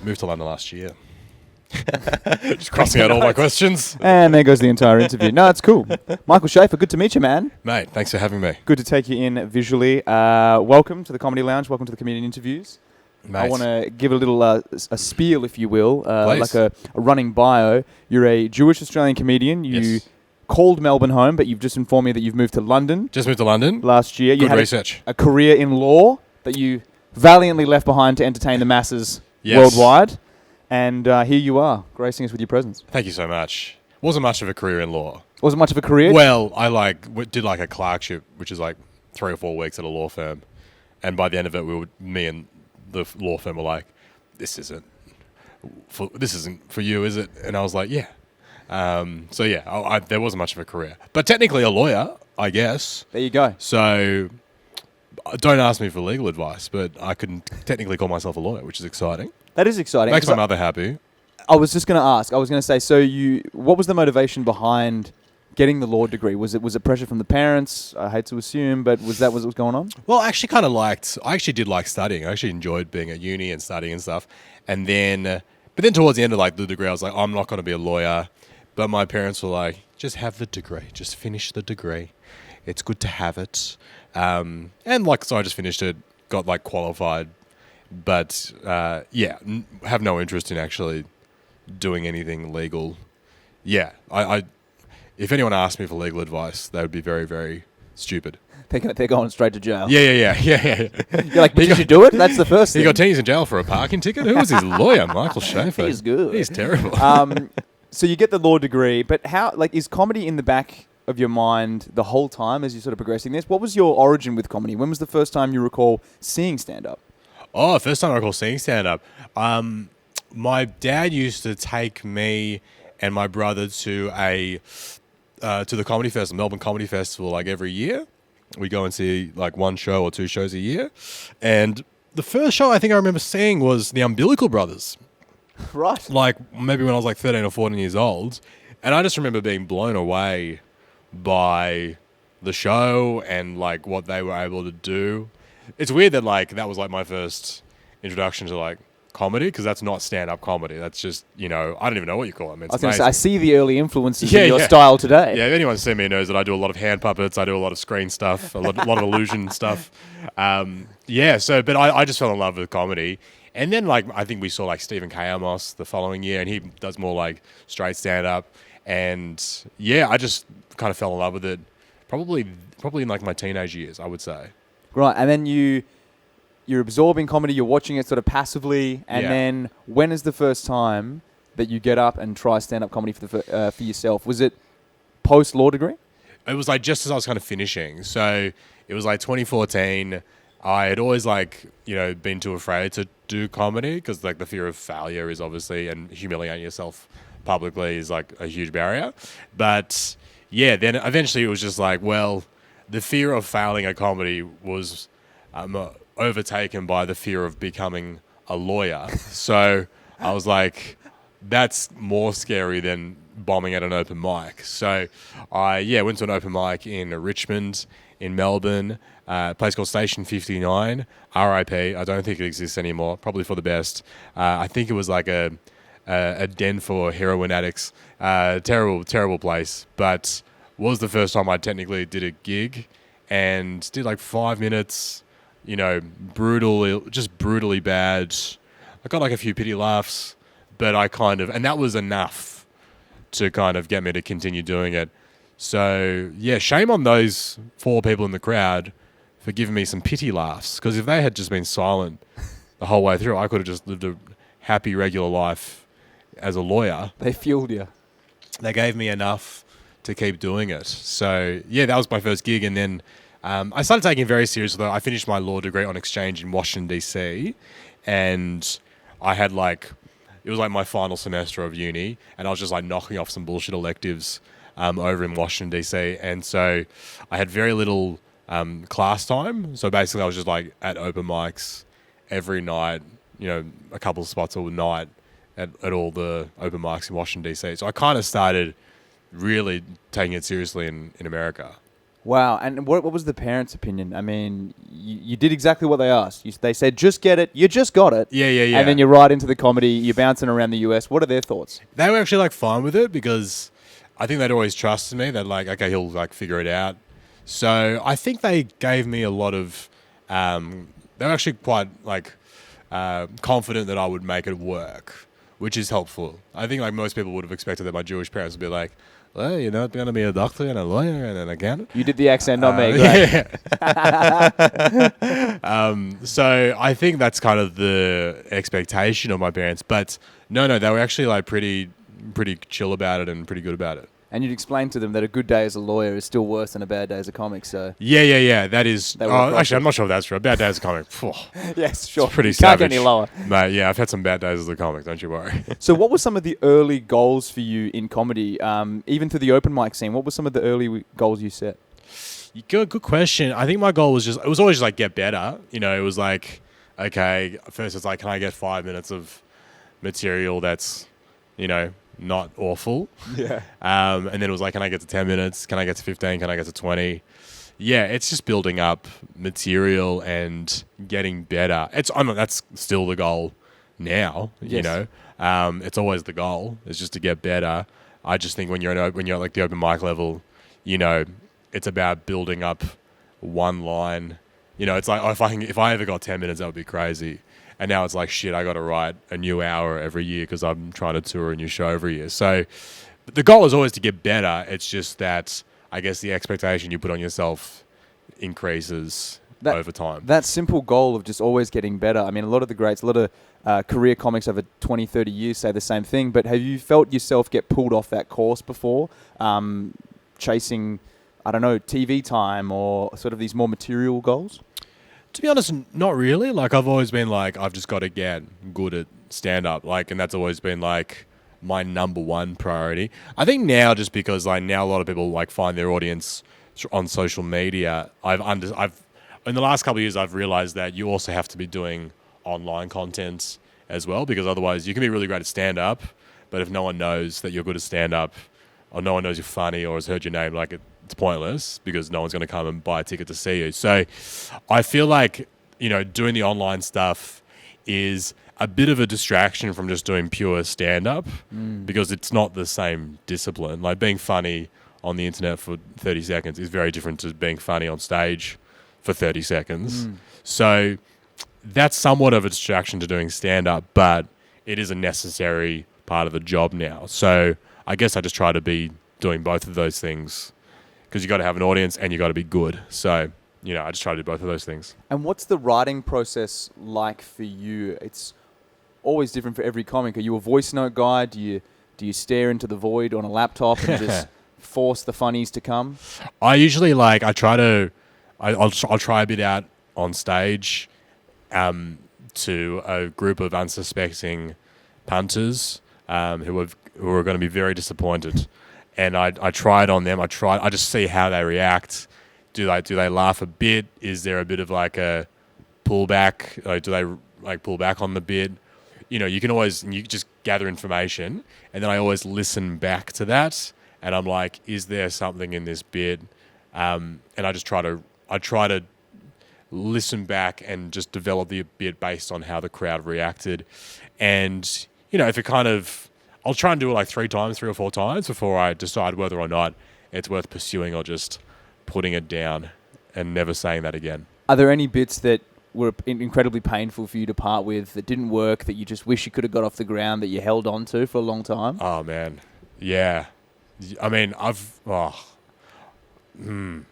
moved to London last year. Just crossing out all my questions. And there goes the entire interview. No, it's cool. Michael Shafar, good to meet you, man. Mate, thanks for having me. Good to take you in visually. Welcome to the Comedy Lounge. Welcome to the Comedian Interviews. Mate. I want to give a little a spiel, if you will, Please. like a running bio. You're a Jewish Australian comedian. You called Melbourne home, but you've just informed me that you've moved to London. Just moved to London. Last year. You Good had research. a career in law that you valiantly left behind to entertain the masses worldwide. And here you are, gracing us with your presence. Thank you so much. Wasn't much of a career in law. Wasn't much of a career? Well, I did like a clerkship, which is like 3 or 4 weeks at a law firm. And by the end of it, me and the law firm were like, this isn't for you, is it? And I was like, yeah. There wasn't much of a career. But technically a lawyer, I guess. There you go. So don't ask me for legal advice, but I can technically call myself a lawyer, which is exciting. That is exciting. Makes my mother happy. I was just going to ask. I was going to say, what was the motivation behind getting the law degree? Was it pressure from the parents? I hate to assume, but was that what was going on? Well, I actually did like studying. I actually enjoyed being at uni and studying and stuff. And then, but then towards the end of like the degree, I was like, I'm not going to be a lawyer. But my parents were like, just have the degree. Just finish the degree. It's good to have it. So I just finished it, got like qualified. But have no interest in actually doing anything legal. Yeah, I if anyone asked me for legal advice, they would be very, very stupid. They're going straight to jail. Yeah. You're like, did you do it? That's the first thing. He got 10 years in jail for a parking ticket? Who was his lawyer? Michael Shafar. He's good. He's terrible. So you get the law degree, but how, like, is comedy in the back of your mind the whole time as you're sort of progressing this? What was your origin with comedy? When was the first time you recall seeing stand-up? Oh, first time I recall seeing stand-up. My dad used to take me and my brother to the comedy festival, Melbourne Comedy Festival, like every year. We go and see like 1 show or 2 shows a year. And the first show I think I remember seeing was the Umbilical Brothers. Right. Like maybe when I was like 13 or 14 years old. And I just remember being blown away by the show and like what they were able to do. It's weird that like that was like my first introduction to like comedy, because that's not stand-up comedy. That's just, I don't even know what you call it. I was going to say, I see the early influences in your Yeah. style today. Yeah, if anyone's seen me knows that I do a lot of hand puppets, I do a lot of screen stuff, a lot of illusion stuff. But I just fell in love with comedy. And then like I think we saw like Stephen K. Amos the following year, and he does more like straight stand-up. And yeah, I just kind of fell in love with it probably in like my teenage years, I would say. Right, and then you're absorbing comedy, you're watching it sort of passively, and then when is the first time that you get up and try stand-up comedy for yourself? Was it post-law degree? It was like just as I was kind of finishing. So it was like 2014. I had always like, been too afraid to do comedy because like the fear of failure is obviously, and humiliating yourself publicly is like a huge barrier. But yeah, then eventually it was just like, well, the fear of failing at comedy was overtaken by the fear of becoming a lawyer. So I was like, that's more scary than bombing at an open mic. So I went to an open mic in Richmond, in Melbourne, a place called Station 59, RIP. I don't think it exists anymore, probably for the best. I think it was like a den for heroin addicts. Terrible place. But was the first time I technically did a gig and did like 5 minutes, brutally bad. I got like a few pity laughs, but and that was enough to kind of get me to continue doing it. So yeah, shame on those 4 people in the crowd for giving me some pity laughs, because if they had just been silent the whole way through, I could have just lived a happy, regular life as a lawyer. They fueled you. They gave me enough to keep doing it. So yeah, that was my first gig. And then I started taking it very seriously. I finished my law degree on exchange in Washington, DC. And I had it was like my final semester of uni. And I was just like knocking off some bullshit electives over in Washington, DC. And so I had very little class time. So basically I was just like at open mics every night, a couple of spots a night at all the open mics in Washington, DC. So I kind of started really taking it seriously in America. Wow. And what was the parents' opinion? I mean, you did exactly what they asked. They said, just get it. You just got it. Yeah. And then you're right into the comedy. You're bouncing around the US. What are their thoughts? They were actually like fine with it because I think they'd always trusted me. They're like, okay, he'll like figure it out. So I think they gave me a lot of. They were actually quite like confident that I would make it work, which is helpful. I think like most people would have expected that my Jewish parents would be like, well, you're not going to be a doctor and a lawyer and an accountant. You did the accent, not me. Great. Yeah. So I think that's kind of the expectation of my parents. But no, they were actually like pretty chill about it and pretty good about it. And you'd explain to them that a good day as a lawyer is still worse than a bad day as a comic. So yeah. That is. Actually, I'm not sure if that's true. A bad day as a comic. Yes, sure. It's pretty you savage. can't get any lower. Mate, yeah, I've had some bad days as a comic. Don't you worry. So, what were some of the early goals for you in comedy? Even through the open mic scene, what were some of the early goals you set? Good question. I think my goal was it was always just like get better. You know, it was like, okay, first it's like, can I get 5 minutes of material that's, you know, not awful. Yeah. And then it was like, can I get to 10 minutes? Can I get to 15? Can I get to 20? Yeah, it's just building up material and getting better. That's still the goal now, Yes. you know. It's always the goal. It's just to get better. I just think when you're at like the open mic level, you know, it's about building up one line. You know, it's like if I ever got 10 minutes, that would be crazy. And now it's like, shit, I got to write a new hour every year because I'm trying to tour a new show every year. So the goal is always to get better. It's just that I guess the expectation you put on yourself increases over time. That simple goal of just always getting better. I mean, a lot of the greats, a lot of career comics over 20, 30 years say the same thing. But have you felt yourself get pulled off that course before? Chasing, I don't know, TV time or sort of these more material goals? To be honest, not really. Like, I've always been like, I've just got to get good at stand-up. Like, and that's always been like my number one priority. I think now, just because like now a lot of people like find their audience on social media, I've in the last couple of years, I've realized that you also have to be doing online content as well, because otherwise you can be really great at stand-up, but if no one knows that you're good at stand-up, or no one knows you're funny or has heard your name, like it's pointless because no one's going to come and buy a ticket to see you. So I feel like, you know, doing the online stuff is a bit of a distraction from just doing pure stand-up because it's not the same discipline. Like being funny on the internet for 30 seconds is very different to being funny on stage for 30 seconds. So that's somewhat of a distraction to doing stand-up, but it is a necessary part of the job now. So I guess I just try to be doing both of those things because you got to have an audience and you got to be good. So, you know, I just try to do both of those things. And what's the writing process like for you? It's always different for every comic. Are you a voice note guy? Do you stare into the void on a laptop and just force the funnies to come? I usually I'll try a bit out on stage to a group of unsuspecting punters who are going to be very disappointed. And I try it on them. I just see how they react. Do they laugh a bit? Is there a bit of like a pullback? Like, do they like pull back on the bit? You know, you just gather information, and then I always listen back to that, and I'm like, is there something in this bit? And I try to listen back and just develop the bit based on how the crowd reacted, and you know, if it kind of, I'll try and do it like 3 or 4 times before I decide whether or not it's worth pursuing or just putting it down and never saying that again. Are there any bits that were incredibly painful for you to part with, that didn't work, that you just wish you could have got off the ground, that you held on to for a long time? Oh, man. Yeah. I mean, And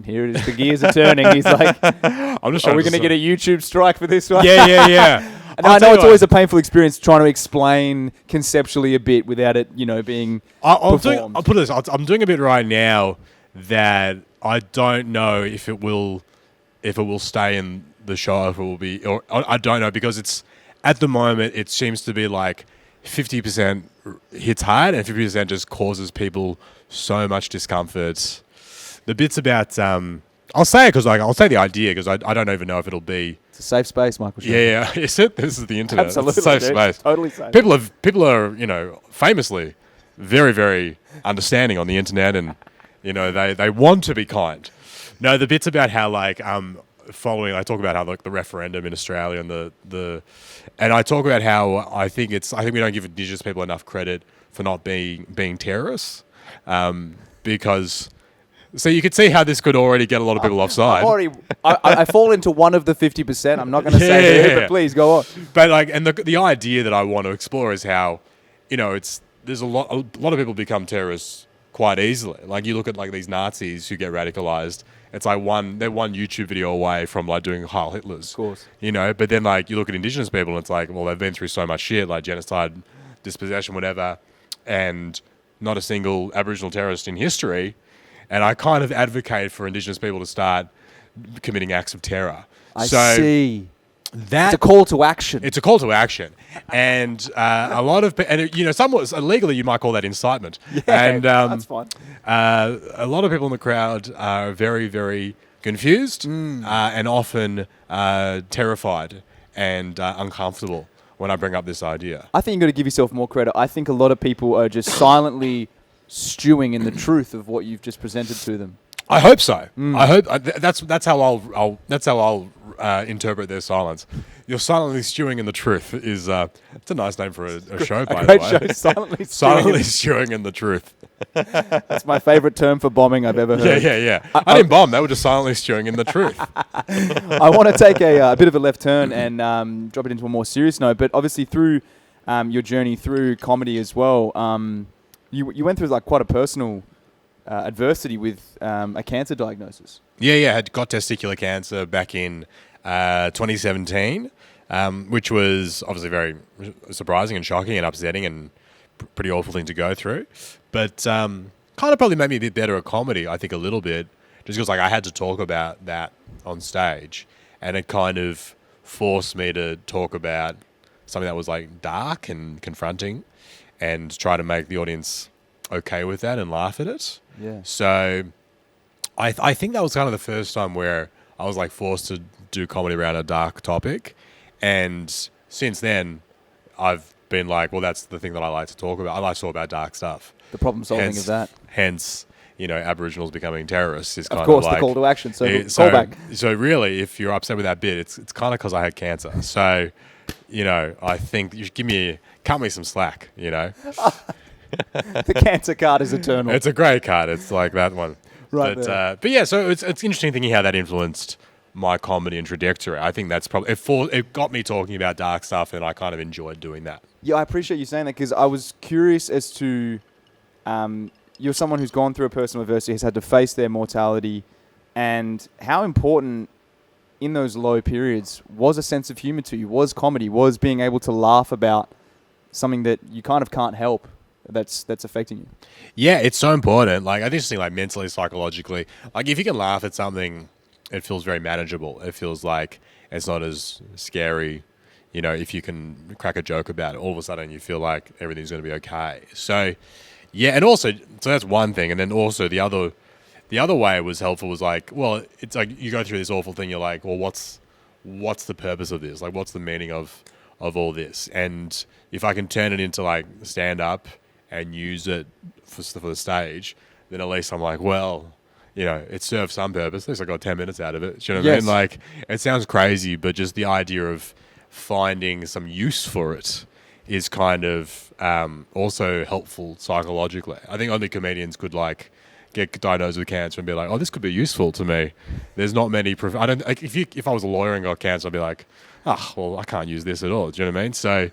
here it is, the gears are turning. He's like, I'm just are we going to get a YouTube strike for this one? Yeah. And I know it's always a painful experience trying to explain conceptually a bit without it, you know, being performed. I'll put it this. I'm doing a bit right now that I don't know if it will stay in the show, if it will be, or I don't know, because it's at the moment it seems to be like 50% hits hard and 50% just causes people so much discomfort. The bits about I'll say it because I'll say the idea because I don't even know if it'll be. It's a safe space, Michael Shafar. Yeah. Is it? This is the internet. Absolutely, it's a safe space. Totally safe. People are, you know, famously very, very understanding on the internet, and You know, they want to be kind. No, the bits about how like following, I talk about how like the referendum in Australia and and I talk about how I think we don't give Indigenous people enough credit for not being terrorists, because. So you could see how this could already get a lot of people offside. I fall into one of the 50%. I'm not going to say who, but please go on. But like, and the idea that I want to explore is how, you know, there's a lot of people become terrorists quite easily. Like you look at like these Nazis who get radicalized. It's like they're one YouTube video away from like doing Heil Hitlers. Of course. You know, but then like you look at Indigenous people and it's like, well, they've been through so much shit, like genocide, dispossession, whatever, and not a single Aboriginal terrorist in history. And I kind of advocate for Indigenous people to start committing acts of terror. I see. It's a call to action. It's a call to action. And a lot of, and you know, somewhat legally you might call that incitement. Yeah, and that's fine. A lot of people in the crowd are very, very confused and often terrified and uncomfortable when I bring up this idea. I think you've got to give yourself more credit. I think a lot of people are just silently stewing in the truth of what you've just presented to them. I hope so. I hope that's how I'll interpret their silence. You're silently stewing in the truth is it's a nice name for a show, by the way. Show, silently stewing in the truth. That's my favorite term for bombing I've ever heard. Yeah. I didn't bomb. They were just silently stewing in the truth. I want to take a bit of a left turn and drop it into a more serious note. But obviously through your journey through comedy as well, you went through like quite a personal adversity with a cancer diagnosis. Yeah. I got testicular cancer back in 2017, which was obviously very surprising and shocking and upsetting and pretty awful thing to go through. But kind of probably made me a bit better at comedy, I think a little bit, just because like I had to talk about that on stage, and it kind of forced me to talk about something that was like dark and confronting, and try to make the audience okay with that and laugh at it. Yeah. So I think that was kind of the first time where I was like forced to do comedy around a dark topic. And since then, I've been like, well, that's the thing that I like to talk about. I like to talk about dark stuff. The problem solving of that. Hence, you know, Aboriginals becoming terrorists is kind of course, like... the call to action. So callback. So really, if you're upset with that bit, it's kind of because I had cancer. So, you know, I think you should cut me some slack, you know. The cancer card is eternal. It's a great card. It's like that one. Right. But yeah, so it's interesting thinking how that influenced my comedy and trajectory. I think that's probably it got me talking about dark stuff, and I kind of enjoyed doing that. Yeah, I appreciate you saying that, because I was curious as to you're someone who's gone through a personal adversity, has had to face their mortality, and how important in those low periods was a sense of humor to you, was comedy, was being able to laugh about something that you kind of can't help that's affecting you. Yeah, it's so important. Like I just think like mentally, psychologically, like if you can laugh at something, it feels very manageable. It feels like it's not as scary. You know, if you can crack a joke about it, all of a sudden you feel like everything's going to be okay. So, yeah, and also, so that's one thing. And then also the other way it was helpful was like, well, it's like you go through this awful thing. You're like, well, what's the purpose of this? Like, what's the meaning of all this? And if I can turn it into like stand up and use it for the stage, then at least I'm like, well, you know, it served some purpose. At least I got 10 minutes out of it. Do you know what I mean? Like, it sounds crazy, but just the idea of finding some use for it is kind of also helpful psychologically. I think only comedians could like get diagnosed with cancer and be like, oh, this could be useful to me. There's not many. I don't like if I was a lawyer and got cancer, I'd be like, well, I can't use this at all. Do you know what I mean? So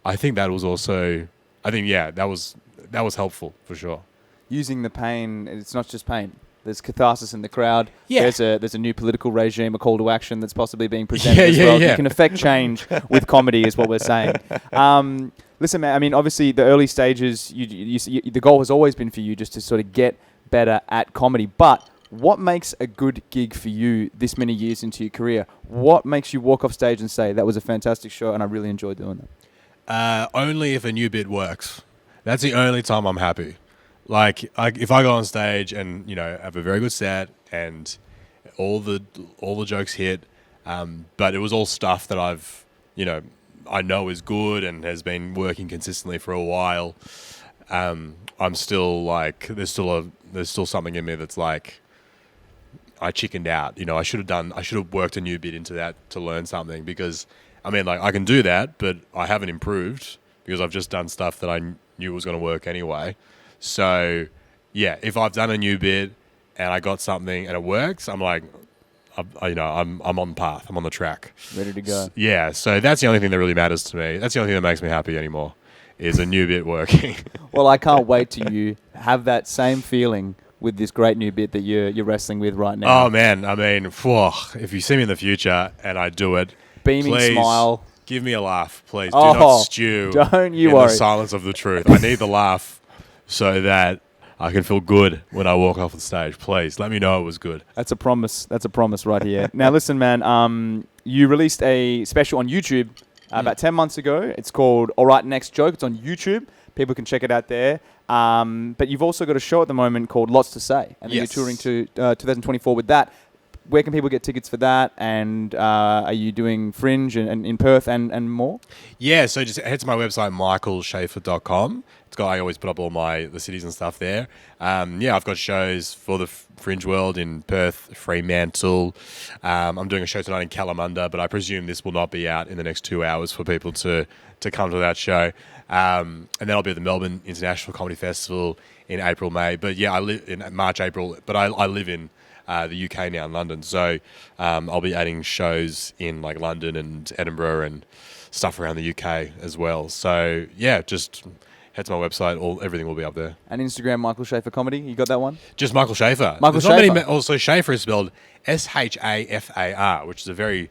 I think that was also, that was helpful for sure. Using the pain, it's not just pain. There's catharsis in the crowd. Yeah. There's a new political regime, a call to action that's possibly being presented as well. Yeah. You can affect change with comedy is what we're saying. Listen, man, I mean, obviously the early stages, the goal has always been for you just to sort of get better at comedy. But what makes a good gig for you this many years into your career? What makes you walk off stage and say, that was a fantastic show and I really enjoyed doing that? Only if a new bit works. That's the only time I'm happy. Like if I go on stage and, you know, have a very good set and all the jokes hit, but it was all stuff that I know is good and has been working consistently for a while. I'm still like, there's still something in me that's like, I chickened out. You know, I should have worked a new bit into that to learn something, because I mean, like, I can do that, but I haven't improved because I've just done stuff that I knew was going to work anyway. So yeah, if I've done a new bit and I got something and it works, I'm like, I'm on the path. I'm on the track. Ready to go. Yeah. So that's the only thing that really matters to me. That's the only thing that makes me happy anymore, is a new bit working. Well, I can't wait till you have that same feeling with this great new bit that you're wrestling with right now. Oh man, I mean, whew, if you see me in the future and I do it, Beaming please smile. give me a laugh, please. Oh, do not stew don't you in worry. the silence of the truth. I need the laugh so that I can feel good when I walk off the stage. Please let me know it was good. That's a promise. That's a promise right here. Now listen, man. You released a special on YouTube about 10 months ago. It's called All Right Next Joke. It's on YouTube. People can check it out there. But you've also got a show at the moment called Lots to Say, and then Yes. you're touring to 2024 with that. Where can people get tickets for that? And are you doing Fringe and in Perth and more? Yeah, so just head to my website, michaelshafar.com. I always put up all the cities and stuff there. I've got shows for the Fringe World in Perth, Fremantle. I'm doing a show tonight in Kalamunda, but I presume this will not be out in the next 2 hours for people to come to that show. And then I'll be at the Melbourne International Comedy Festival in April, May. But yeah, I live in March, April, but I live in the UK now, in London. So I'll be adding shows in like London and Edinburgh and stuff around the UK as well. So yeah, just head to my website. Everything will be up there. And Instagram, Michael Shafar Comedy. You got that one? Just Michael Shafar. Michael There's not Shafar. many also, Shafar is spelled Shafar, which is a very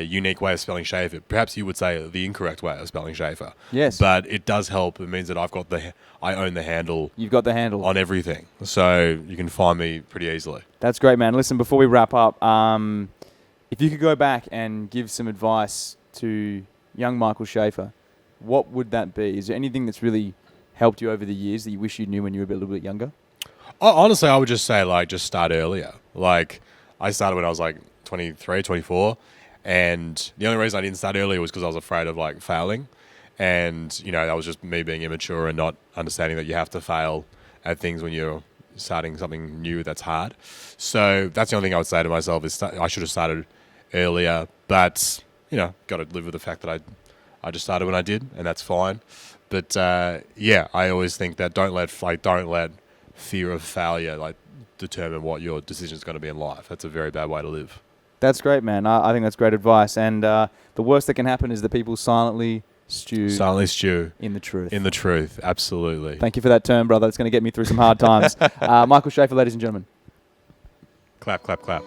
unique way of spelling Shafar. Perhaps you would say the incorrect way of spelling Shafar. Yes. But it does help. It means that I own the handle. You've got the handle. On everything. So you can find me pretty easily. That's great, man. Listen, before we wrap up, if you could go back and give some advice to young Michael Shafar, what would that be? Is there anything that's really helped you over the years that you wish you knew when you were a little bit younger? Honestly, I would just say, just start earlier. Like, I started when I was 23, 24. And the only reason I didn't start earlier was because I was afraid of failing. And, that was just me being immature and not understanding that you have to fail at things when you're starting something new that's hard. So that's the only thing I would say to myself is I should have started earlier. But, got to live with the fact that I just started when I did, and that's fine. But, I always think that don't let fear of failure determine what your decision is going to be in life. That's a very bad way to live. That's great, man. I think that's great advice. And the worst that can happen is that people silently stew in the truth. In the truth, absolutely. Thank you for that term, brother. It's going to get me through some hard times. Michael Shafar, ladies and gentlemen. Clap, clap, clap.